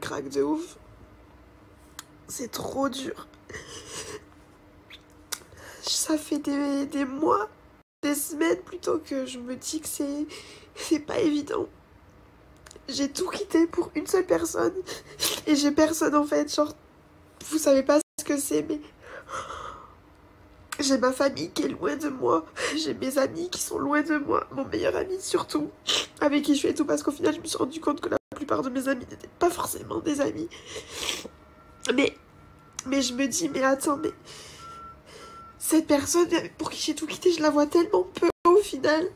craque de ouf. C'est trop dur. Ça fait des mois, des semaines plutôt que je me dis que c'est pas évident. J'ai tout quitté pour une seule personne et j'ai personne en fait. Genre, vous savez pas ce que c'est, mais j'ai ma famille qui est loin de moi. J'ai mes amis qui sont loin de moi. Mon meilleur ami surtout, avec qui je fais tout, parce qu'au final je me suis rendu compte que la plupart de mes amis n'étaient pas forcément des amis. Mais je me dis, mais attends, mais cette personne pour qui j'ai tout quitté, je la vois tellement peu au final,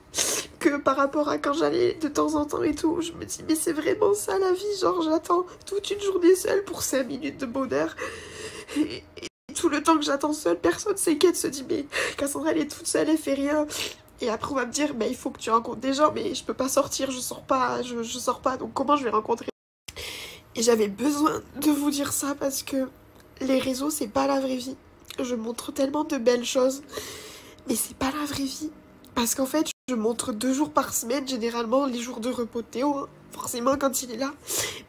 que par rapport à quand j'allais de temps en temps et tout, je me dis, mais c'est vraiment ça la vie, genre j'attends toute une journée seule pour 5 minutes de bonheur. Et tout le temps que j'attends seule, personne s'inquiète, se dit, mais Cassandra elle est toute seule, elle fait rien. Et après on va me dire, mais il faut que tu rencontres des gens, mais je peux pas sortir, je sors pas, donc comment je vais rencontrer? Et j'avais besoin de vous dire ça parce que les réseaux c'est pas la vraie vie. Je montre tellement de belles choses, mais c'est pas la vraie vie. Parce qu'en fait, je montre 2 jours par semaine, généralement les jours de repos de Théo, hein, forcément quand il est là.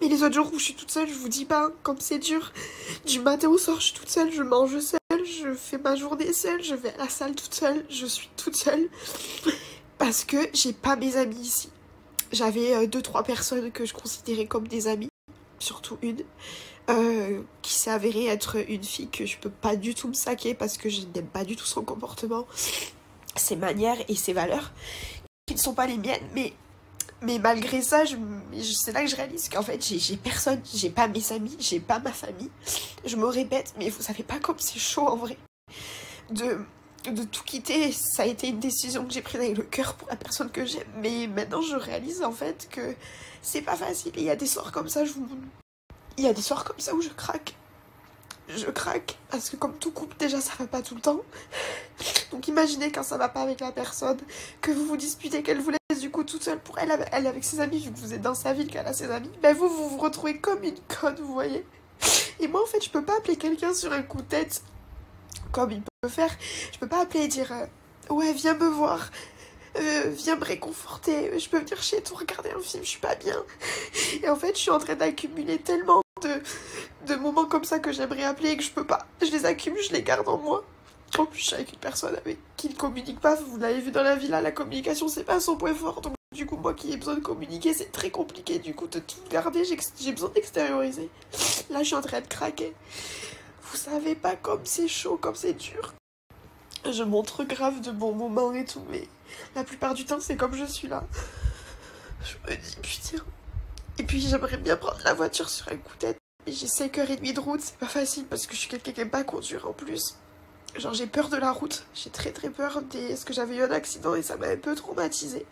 Mais les autres jours où je suis toute seule, je vous dis pas, comme c'est dur. Du matin au soir, je suis toute seule, je mange seule, je fais ma journée seule, je vais à la salle toute seule, je suis toute seule. Parce que j'ai pas mes amis ici. J'avais 2-3 personnes que je considérais comme des amis, surtout une. Qui s'est avérée être une fille que je peux pas du tout me saquer parce que je n'aime pas du tout son comportement, ses manières et ses valeurs, qui ne sont pas les miennes, mais malgré ça, c'est là que je réalise qu'en fait, j'ai personne, j'ai pas mes amis, j'ai pas ma famille. Je me répète, mais vous savez pas comme c'est chaud en vrai. De tout quitter, ça a été une décision que j'ai prise avec le cœur pour la personne que j'aime, mais maintenant je réalise en fait que c'est pas facile. Il y a des soirs comme ça, il y a des soirs comme ça où je craque. Je craque, parce que comme tout couple, déjà ça va pas tout le temps. Donc imaginez quand ça va pas avec la personne, que vous vous disputez, qu'elle vous laisse du coup toute seule pour elle avec ses amis, vu que vous êtes dans sa ville, qu'elle a ses amis, ben vous retrouvez comme une conne, vous voyez. Et moi en fait, je peux pas appeler quelqu'un sur un coup de tête, comme il peut faire. Je peux pas appeler et dire ouais, viens me voir, viens me réconforter, je peux venir chez toi regarder un film, je suis pas bien. Et en fait, je suis en train d'accumuler tellement de moments comme ça que j'aimerais appeler et que je peux pas. Je les accumule, je les garde en moi. En plus, je suis avec une personne avec qui ne communique pas. Vous l'avez vu dans la vie, là, la communication, c'est pas son point fort. Donc, du coup, moi qui ai besoin de communiquer, c'est très compliqué. Du coup, de tout garder, j'ai besoin d'extérioriser. Là, je suis en train de craquer. Vous savez pas comme c'est chaud, comme c'est dur. Je montre grave de bons moments et tout, mais la plupart du temps, c'est comme je suis là. Je me dis, putain. Et puis, j'aimerais bien prendre la voiture sur un coup de tête. Mais j'ai 5h30 de route, c'est pas facile parce que je suis quelqu'un qui aime pas conduire en plus. Genre j'ai peur de la route, j'ai très peur parce que j'avais eu un accident et ça m'a un peu traumatisée.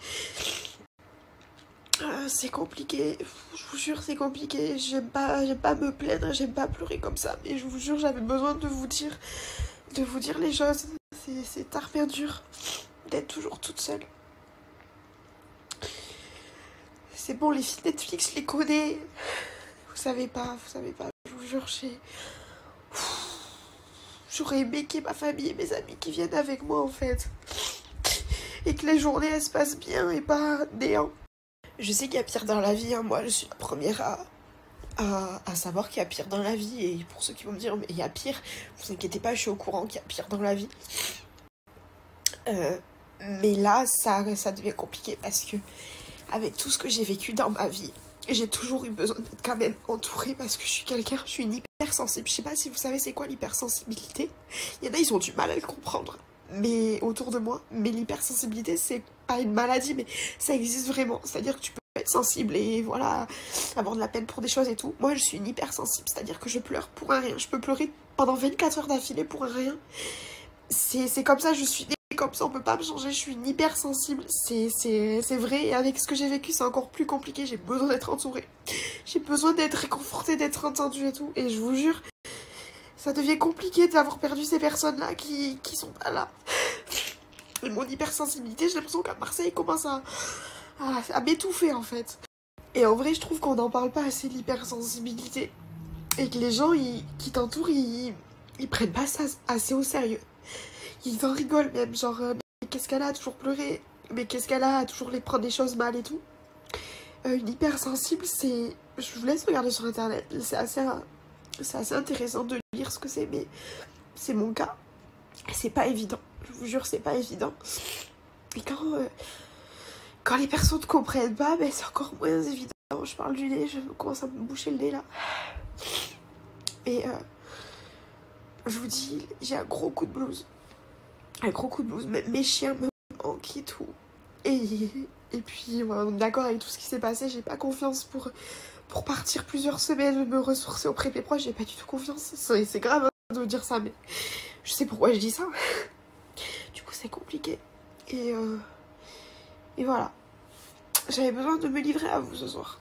C'est compliqué, je vous jure c'est compliqué, j'aime pas me plaindre, j'aime pas pleurer comme ça, mais je vous jure j'avais besoin de vous dire les choses, c'est tard dur d'être toujours toute seule. C'est bon, les films Netflix, je les connais, vous savez pas, je vous jure, j'aurais aimé qu'il y ait ma famille et mes amis qui viennent avec moi en fait. Et que les journées elles se passent bien et pas néant. Je sais qu'il y a pire dans la vie, hein. Moi je suis la première à savoir qu'il y a pire dans la vie. Et pour ceux qui vont me dire mais il y a pire, vous inquiétez pas, je suis au courant qu'il y a pire dans la vie. Mais là ça devient compliqué parce que avec tout ce que j'ai vécu dans ma vie, j'ai toujours eu besoin d'être quand même entourée parce que je suis une hypersensible. Je sais pas si vous savez c'est quoi l'hypersensibilité. Il y en a, ils ont du mal à le comprendre. Mais autour de moi, mais l'hypersensibilité, c'est pas une maladie, mais ça existe vraiment. C'est-à-dire que tu peux être sensible et voilà, avoir de la peine pour des choses et tout. Moi, je suis une hypersensible, c'est-à-dire que je pleure pour un rien. Je peux pleurer pendant 24 heures d'affilée pour un rien. C'est comme ça, je suis née comme ça, on peut pas me changer, je suis une hypersensible, c'est vrai, et avec ce que j'ai vécu, c'est encore plus compliqué, j'ai besoin d'être entourée, j'ai besoin d'être réconfortée, d'être entendue et tout, et je vous jure, ça devient compliqué d'avoir perdu ces personnes-là qui sont pas là. Et mon hypersensibilité, j'ai l'impression qu'à Marseille, commence à m'étouffer en fait. Et en vrai, je trouve qu'on n'en parle pas assez de l'hypersensibilité, et que les gens qui t'entourent, ils prennent pas ça assez au sérieux. Ils en rigolent même, genre, mais qu'est-ce qu'elle a à toujours pleurer? Mais qu'est-ce qu'elle a à toujours les prendre des choses mal et tout? Une hypersensible, c'est je vous laisse regarder sur internet, c'est assez intéressant de lire ce que c'est, mais c'est mon cas. C'est pas évident, je vous jure, c'est pas évident. Et quand les personnes ne comprennent pas, ben, c'est encore moins évident. Je parle du nez, je commence à me boucher le nez là. Et je vous dis, j'ai un gros coup de blues. Un gros coup de blues, même mes chiens me manquent et tout. Et puis, voilà, d'accord avec tout ce qui s'est passé, j'ai pas confiance pour partir plusieurs semaines, me ressourcer auprès de mes proches, j'ai pas du tout confiance. C'est grave de dire ça, mais je sais pourquoi je dis ça. Du coup, c'est compliqué. Et voilà. J'avais besoin de me livrer à vous ce soir.